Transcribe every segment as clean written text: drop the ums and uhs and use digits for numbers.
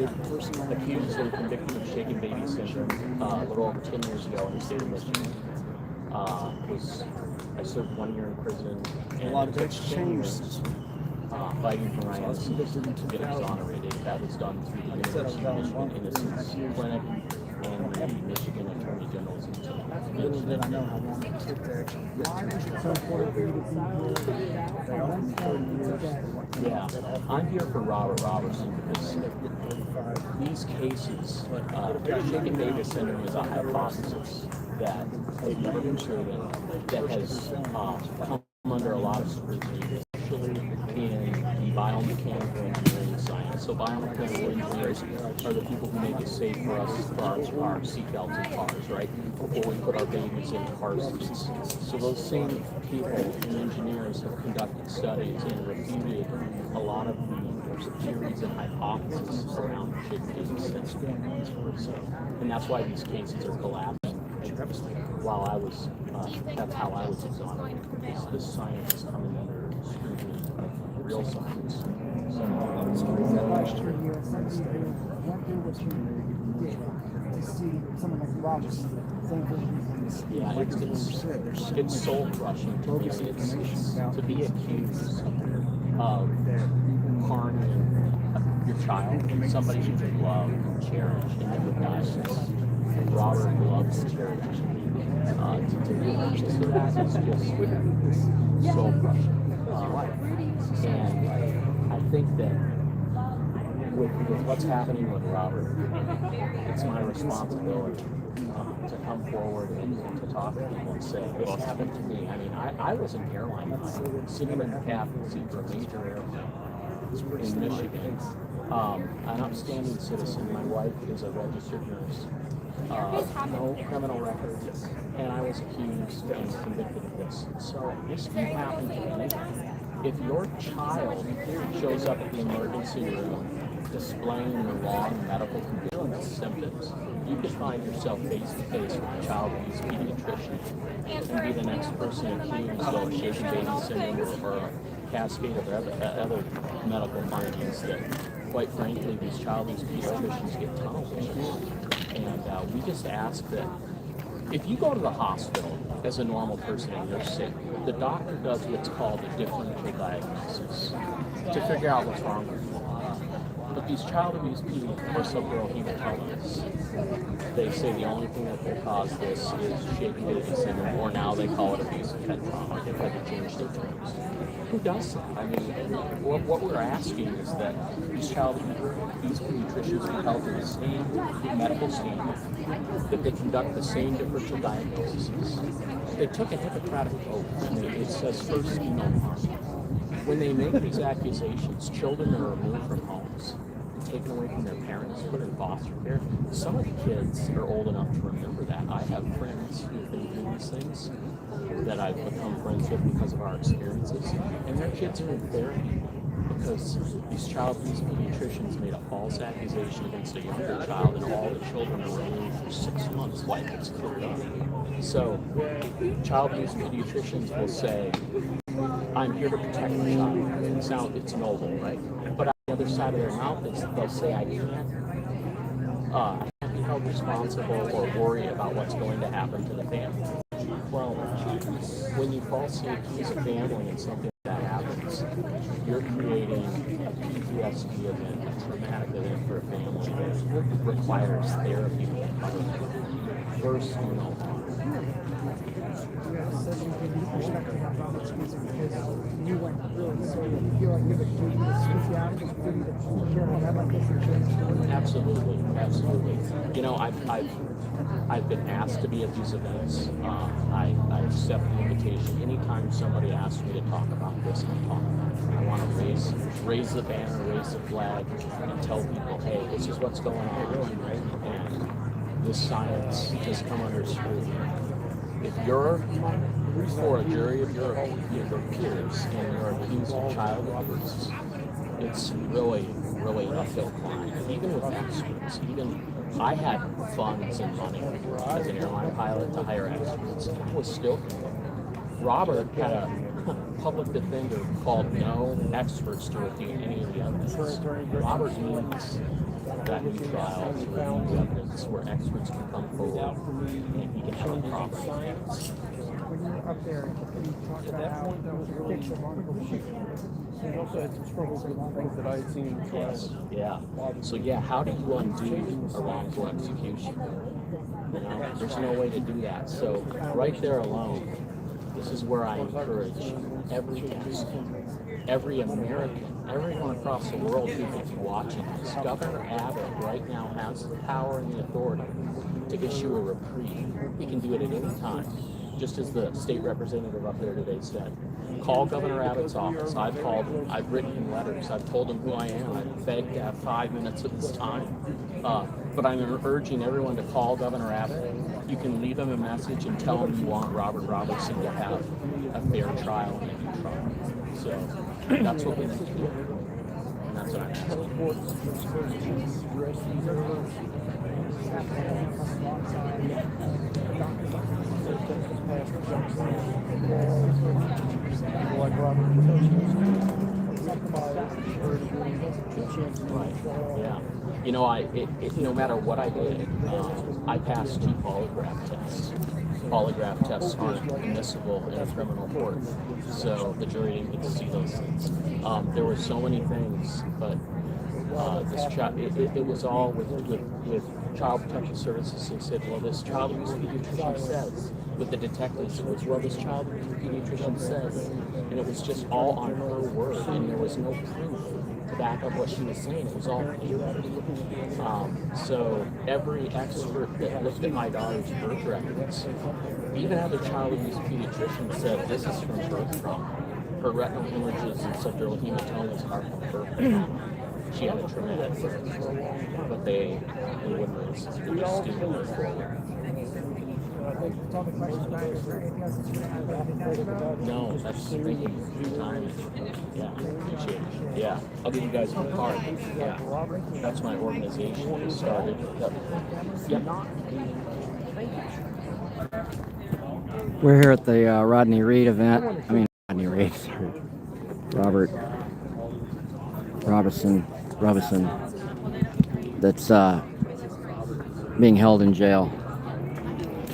accused and convicted of shaken baby syndrome a little over 10 years ago in the state of Michigan. I served 1 year in prison, and a lot of it's changed. Fighting for my innocence to get exonerated. That was done through the University of Michigan Innocence Clinic and the Michigan Attorney General's Little did I know how long it took to actually get Yeah, I'm here for Robert Robertson because these cases, shaken baby syndrome is a hypothesis that has never been proven, that has come under a lot of scrutiny, especially in the biomechanical engineering science. So biomechanical engineers are the people who make it safe for us for our seatbelts in cars, right? Before we put our babies in car seats. So those same people and engineers have conducted studies and refuted a lot of the theories and hypotheses around shaken baby syndrome. And that's why these cases are collapsing. While I was, that's how I was exonerated. This science is coming under scrutiny of real science. So, last year in US State, went through what you did to see someone like Robertson, yeah, it's soul crushing to me. It's to be accused of harming your child, somebody you love, cherish, and never dies. Robert loves to cherish. To be accused of that is just soul crushing. And I think that with what's happening with Robert, it's my responsibility to come forward and to talk to people and say, this happened to me. I mean, I was an airline pilot, sitting in the captain seat for a major airplane in Michigan. An upstanding citizen. My wife is a registered nurse. No criminal record, and I was accused and convicted of this. So this can happen to anyone. If your child shows up at the emergency room displaying the wrong medical condition and symptoms, you could find yourself face to face with a child abuse pediatrician and be the next person accused of shaken baby syndrome or a cascade of other medical findings that, quite frankly, these child abuse pediatricians get tunnel vision. And we just ask that if you go to the hospital as a normal person and you're sick, the doctor does what's called a differential diagnosis to figure out what's wrong with you. But these child abuse pediatricians or subdural hematologists, they say the only thing that will cause this is shaken baby syndrome, or now they call it abusive head trauma. They've had to change their terms. Who does that? I mean, what we're asking is that these pediatricians be held to the same medical standard, that they conduct the same differential diagnoses. They took a Hippocratic oath, and it says first do no harm. When they make these accusations, children are removed from homes, taken away from their parents, put in foster care. Some of the kids are old enough to remember that. I have friends who've been doing these things that I've become friends with because of our experiences, and their kids are in therapy because these child abuse pediatricians made a false accusation against a younger child, and all the children are removed for 6 months while it's cleared up. So, child abuse pediatricians will say, I'm here to protect my child. It's noble, right? But on the other side of their mouth, they'll say, I can't be held responsible or worry about what's going to happen to the family. Well, when you falsely accuse a family and something like that happens, you're creating a PTSD event, a traumatic event for a family that requires therapy to recover. First, you know. You went really so you feel like you have a speciality for you to care about like this insurance. Absolutely. You know, I've been asked to be at these events. I accept the invitation. Anytime somebody asks me to talk about this, I'm talking about it. I want to raise the banner, raise the flag, and tell people, hey, this is what's going on. And this science has come under scrutiny. If you're before a jury of your peers and you're accused of child abuse, it's really an uphill climb. Even with experts, I had funds and money as an airline pilot to hire experts. I was still convicted. Robert had a public defender called no experts to review any of the evidence. Robert means that new trial, new evidence where experts can come forward and he can have a proper defense. When you were up there, you talked about how there was a fix of article He also had some struggles with things that I had seen in the trials. Yeah. So yeah, how do you undo a wrongful execution? You know, there's no way to do that. So right there alone, this is where I encourage every guest, every American, everyone across the world who could be watching this. Governor Abbott right now has the power and the authority to issue a reprieve. He can do it at any time, just as the state representative up there today said. Call Governor Abbott's office. I've called him. I've written him letters. I've told him who I am. I've begged to have 5 minutes of his time. But I'm urging everyone to call Governor Abbott. You can leave him a message and tell him you want Robert Robertson to have a fair trial and a due trial. So that's what we need to do. And that's what I'm asking. Like Robert. Right. Yeah. You know, no matter what I did, I passed 2 polygraph tests. Polygraph tests aren't admissible in a criminal court, so the jury didn't get to see those things. There were so many things, but this child, it was all with Child Protective Services. They said, well, this child abuse pediatrician says. With the detectives, it was, well, this child abuse pediatrician says. And it was just all on her word, and there was no proof to back up what she was saying. It was all theoretical. So every expert that looked at my daughter's birth records, even other child abuse pediatricians said this is from birth trauma. Her retinal hemorrhages and subdural hematomas are from birth trauma. She had a traumatic birth, but they wouldn't listen. They just didn't move forward. No, that's thank you for your time. Yeah, appreciate it. Yeah, I'll give you guys my card. Yeah, that's my organization. We started. Yep. We're here at the Rodney Reed event. I mean, Rodney Reed, sorry. Robertson, that's being held in jail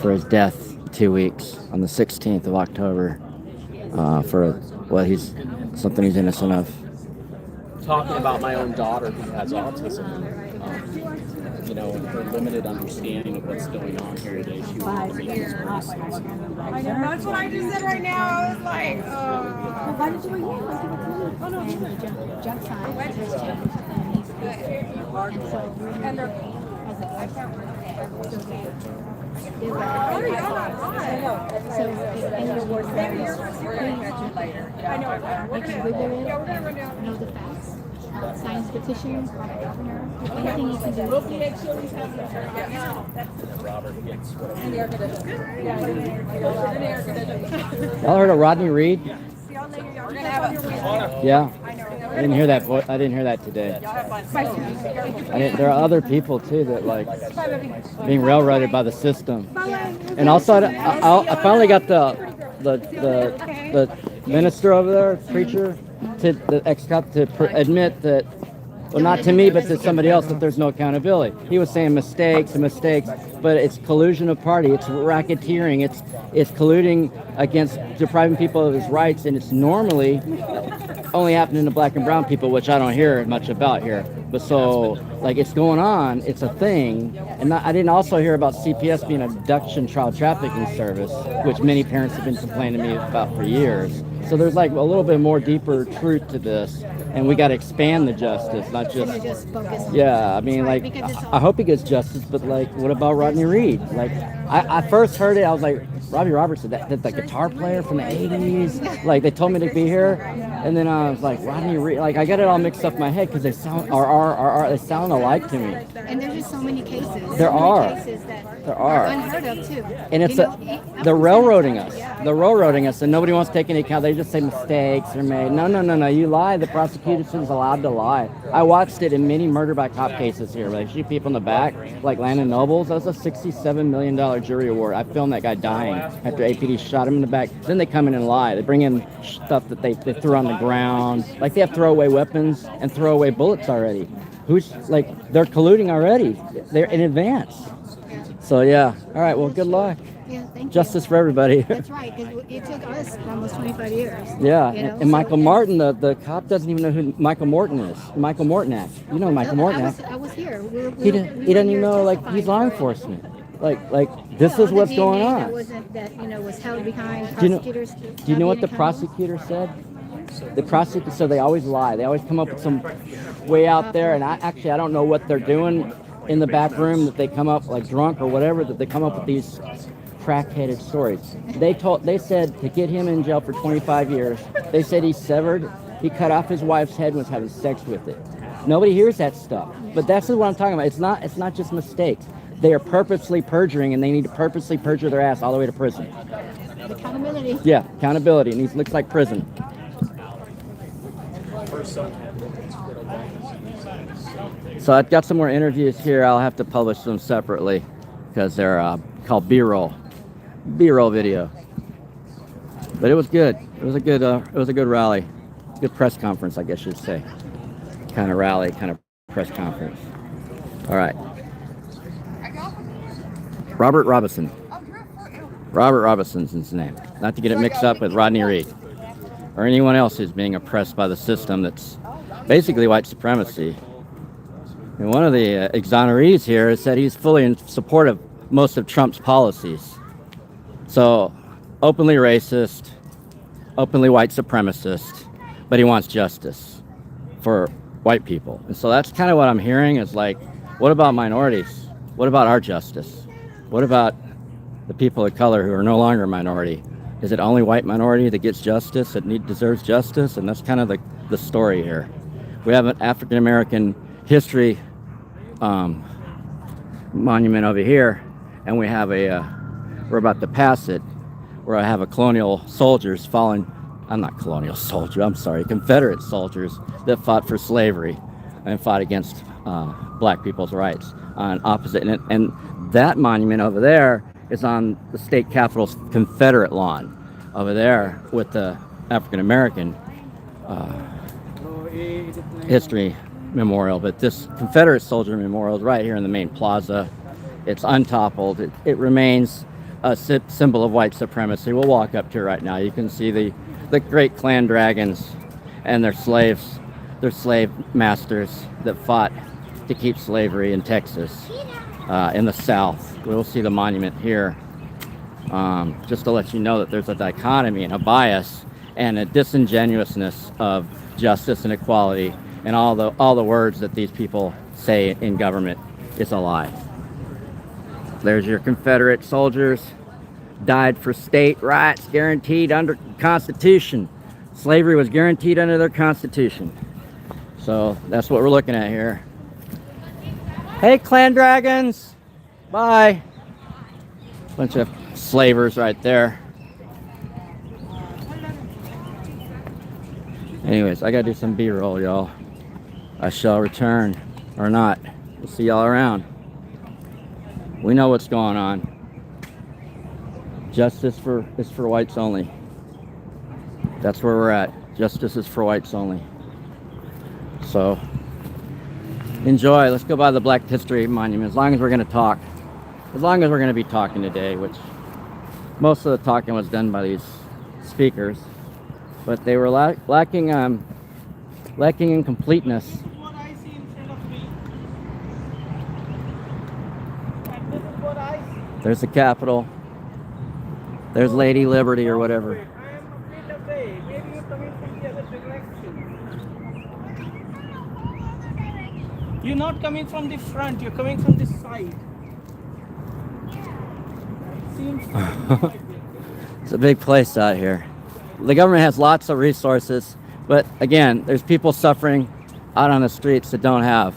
for his death 2 weeks on the 16th of October for something he's innocent of. Talking about my own daughter who has autism, you know, and her limited understanding of what's going on here today, she wanted to make these voices. I know, that's what I just said right now. I was like, Why did you wait? Oh no, jump sign. and they're, I can't I know. We're gonna run down. Know the facts. Science petitions, anything you can do. We'll make sure we have Robert gets whatever. Y'all heard of Rodney Reed? We're gonna have a. Yeah. I didn't hear that. I didn't hear that today. There are other people too that like being railroaded by the system. And also, I finally got the minister over there, preacher, to the ex-cop to admit that, well, not to me, but to somebody else, that there's no accountability. He was saying mistakes, but it's collusion of party, it's racketeering, it's colluding against depriving people of his rights, and it's normally only happening to black and brown people, which I don't hear much about here. But so, like, it's going on, it's a thing. And I didn't also hear about CPS being an abduction child trafficking service, which many parents have been complaining to me about for years. So there's like a little bit more deeper truth to this, and we got to expand the justice, not just focus on yeah. I mean, like, I hope he gets justice, but like, what about Rodney Reed? Like, I first heard it, I was like, Robbie Robertson, that the guitar player from the '80s. Like, they told me to be here, and then I was like, Rodney Reed. Like, I got it all mixed up in my head because they sound they sound alike to me. And there's just so many cases. There are. Cases that There are. unheard of too. And it's they're railroading us. They're railroading us, and nobody wants to take any account. They just say mistakes are made. No. You lie. The prosecution's allowed to lie. I watched it in many murder by cop cases here, where they shoot people in the back, like Landon Nobles. That was a $67 million jury award. I filmed that guy dying after APD shot him in the back. Then they come in and lie. They bring in stuff that they threw on the ground. Like, they have throwaway weapons and throwaway bullets already. who's like they're colluding already. They're in advance. So yeah. All right. Well, good luck. Yeah, thank you. Justice for everybody. That's right, because it took us almost 25 years. Yeah, you know, and Michael so Martin, the cop doesn't even know who Michael Morton is. Michael Morton. You know Michael Morton. I was here. He doesn't even know, like, he's law enforcement. Like this is what's going on. That was held behind Do you know- prosecutors. Do you know what the prosecutor said? The prosecutor, so they always lie. They always come up with some way out there, and I don't know what they're doing in the back room, that they come up like drunk or whatever, that they come up with these crack-headed stories. They said to get him in jail for 25 years. They said he cut off his wife's head and was having sex with it. Nobody hears that stuff. But that's what I'm talking about. It's not just mistakes. They are purposely perjuring, and they need to purposely perjure their ass all the way to prison. Accountability. Yeah, accountability, and it looks like prison. So I've got some more interviews here. I'll have to publish them separately because they're called B-roll video. But it was good. It was a good rally, good press conference, I guess you'd say. Kind of rally, kind of press conference. All right. Robert Robinson. Robert Robinson's his name. Not to get it mixed up with Rodney Reed or anyone else who's being oppressed by the system that's basically white supremacy. And one of the exonerees here has said he's fully in support of most of Trump's policies. So, openly racist, openly white supremacist, but he wants justice for white people. And so that's kind of what I'm hearing is like, what about minorities? What about our justice? What about the people of color who are no longer a minority? Is it only white minority that gets justice, that deserves justice? And that's kind of the story here. We have an African American history monument over here, and we have we're about to pass it, where I have a colonial soldiers falling. I'm not colonial soldier, I'm sorry, Confederate soldiers that fought for slavery and fought against black people's rights on opposite. And that monument over there is on the state capitol's Confederate lawn over there with the African American history memorial. But this Confederate soldier memorial is right here in the main plaza. It's untoppled. It remains a symbol of white supremacy. We'll walk up to it right now. You can see the great clan dragons and their slaves, their slave masters that fought to keep slavery in Texas, in the South. We'll see the monument here, just to let you know that there's a dichotomy and a bias and a disingenuousness of justice and equality, and all the words that these people say in government is a lie. There's your Confederate soldiers, died for state rights guaranteed under Constitution. Slavery was guaranteed under their Constitution. So that's what we're looking at here. Hey, clan dragons, bye. Bunch of slavers right there. Anyways, I gotta do some B-roll, y'all. I shall return, or not. We'll see y'all around. We know what's going on. Justice is for whites only. That's where we're at. Justice is for whites only. So, enjoy. Let's go by the Black History Monument, as long as we're gonna talk. As long as we're gonna be talking today, which most of the talking was done by these speakers. But they were lacking in completeness. What I see in front of me. And this is what I see. There's the Capitol. There's Lady Liberty or whatever. I am a bit away. Maybe you're coming from the other direction. You're not coming from the front, you're coming from the side. It seems like It's a big place out here. The government has lots of resources, but again, there's people suffering out on the streets that don't have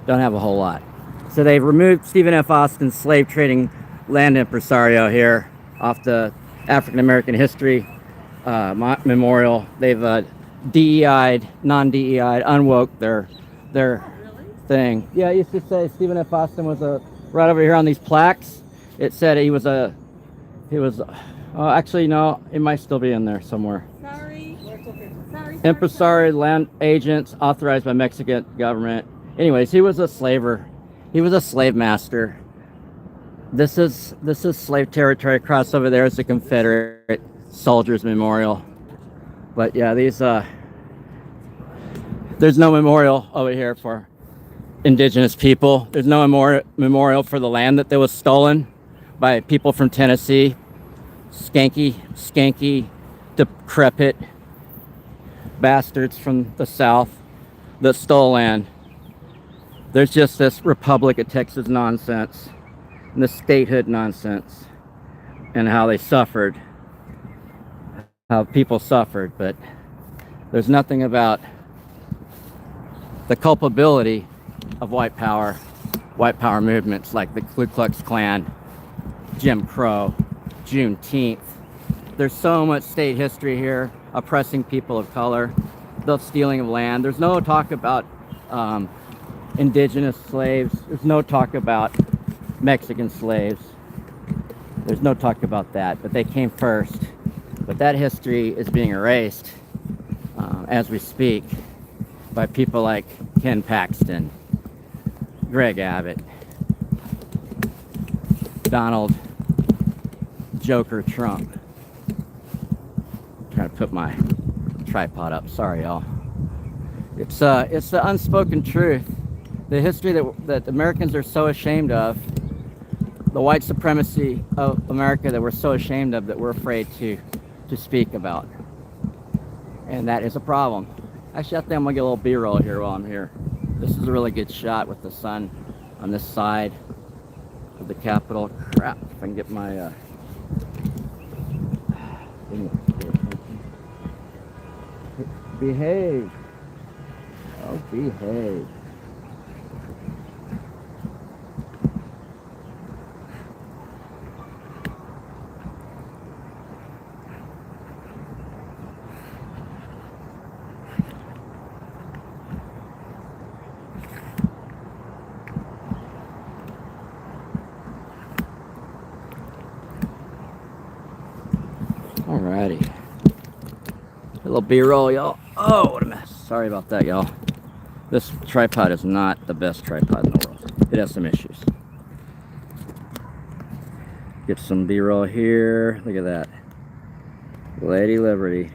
a whole lot. So they've removed Stephen F. Austin's slave trading land impresario here off the African American History Memorial. They've DEI'd, non-DEI'd, unwoke their thing. Yeah, it used to say Stephen F. Austin was right over here on these plaques. It said he was actually no, it might still be in there somewhere. Sorry. it's okay. Sorry. Impresario land agents authorized by Mexican government Anyways, he was a slaver. He was a slave master. This is slave territory. Across over there is the Confederate Soldiers Memorial. But yeah, these there's no memorial over here for indigenous people. There's no memorial for the land that was stolen by people from Tennessee. Skanky, decrepit bastards from the South that stole land. There's just this Republic of Texas nonsense and the statehood nonsense and how they suffered, how people suffered, but there's nothing about the culpability of white power movements like the Ku Klux Klan, Jim Crow, Juneteenth. There's so much state history here, oppressing people of color, the stealing of land. There's no talk about indigenous slaves. There's no talk about Mexican slaves. There's no talk about that, but they came first. But that history is being erased as we speak by people like Ken Paxton, Greg Abbott, Donald Joker Trump. I'm trying to put my tripod up. Sorry, y'all. It's the unspoken truth, the history that Americans are so ashamed of, the white supremacy of America that we're so ashamed of that we're afraid to speak about, and that is a problem. Actually, I think I'm gonna get a little B-roll here while I'm here. This is a really good shot with the sun on this side of the Capitol. Crap, if I can get my behave. Oh, behave. Alrighty. A little B-roll, y'all. Oh, what a mess. Sorry about that, y'all. This tripod is not the best tripod in the world. It has some issues. Get some B-roll here. Look at that. Lady Liberty.